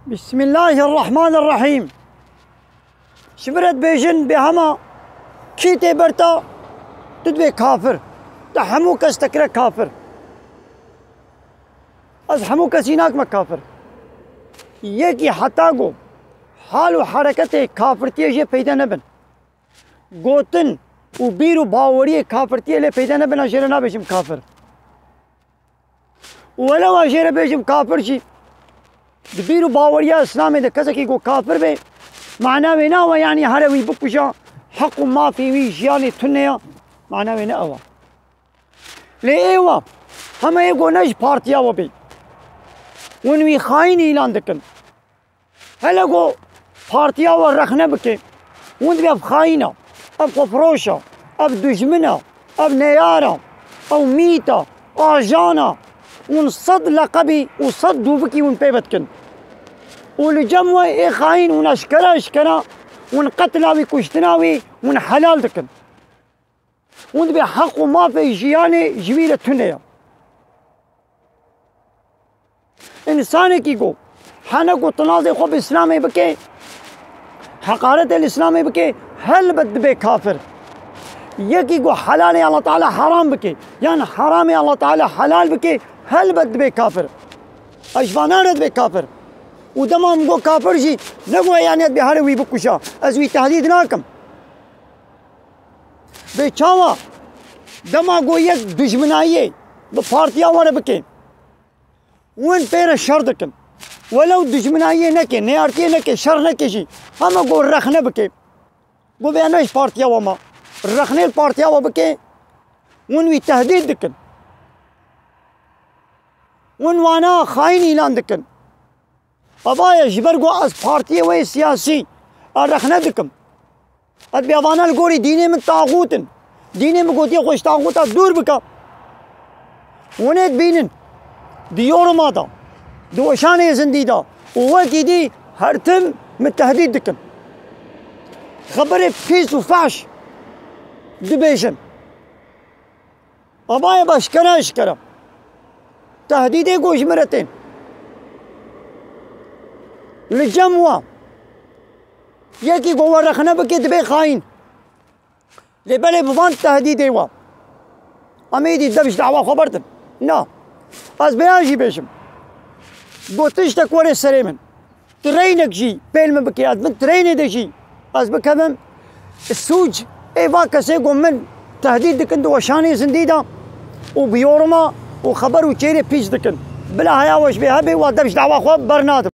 بسم الله الرحمن الرحيم. شبرت بيجن بهما كيتي برتا تدبي كافر تحمو كستكره كافر از حمو كسيناك ما كافر يكي حتاغو حال وحركت كافرتي جي پیدا نبن گوتن و بيرو باوري كافرتي لي پیدا نبن اجر نا بيجم كافر ولو اجر بيجم كافر شي بيرو باوريا اسلامي ده كذا كو كافر به معناه وينا يعني هروي بكشا حق ما في ويش يعني تنيا معناه وينا اوا ليه هم يقو نج بارتيا وبي ونوي خاين اعلان دكن هلا جو بارتيا ورخنا بكي وند بي خاينه اب فروشه اب دجمنه اب نياره او ميته او جانا ونصد لقبي وصد دوبكي ونبيبتكن ولجموة ايه خاين ونشكرا ونقتلاوي كشتناوي ونحلال دكن ون بحق ما في جياني جميلة تنيا انساني كيكو حنكو تنازي خو باسلامي بكي حقارة الاسلامي بكي هل بد بي كافر يكيكو حلالي الله تعالى حرام بكي يعني حرامي الله تعالى حلال بكي هل بد بي كافر اشفانا رد بي كافر ودمام گو كافر جي نگو يعني بهاروي بكشا ازوي تهديد ناكم بچاوا دما گو يك دشمنايه بپارتيا ور بكي وين پير شر دكن ولو دشمنايه نكي نيارتي نكي شر نكي شي اما گو رخنه بكي گو بيانش پارتيا وما رخنه الپارتيا وبكي وين وي تهديد دكن وين وانا خاين اعلان دكن ابايا جبرگو از پارتي وي سياسي رخنه دكم اد بيوانا الگوري ديني من طاغوتن ديني مگوتي خوش طاغوتا دور بكا ونيت بينن ديور مادا دوشاني زنديدا ووكي دي هرتم من تهديد دكم خبري فيس وفاش دبيشن ابايا باشكرا اشكرا تهديدي گوش مرتين للجموة يكي قوة رخنا بكي دبي خاين لبالي بفان تهديد ايوا اميدي دبش دعوة خبرتن نا از بياجي بيشم قوتش تكوري سريمن ترينك جي بيلم بكي ادمن تريني دي جي از بكمم السوج ايوا كسي قوم من تهديد دكن دوشاني زنديدا وبيورما وخبر وشيري بيش دكن بلا هيا وش بيها بي ودبش دعوة خبر برنادم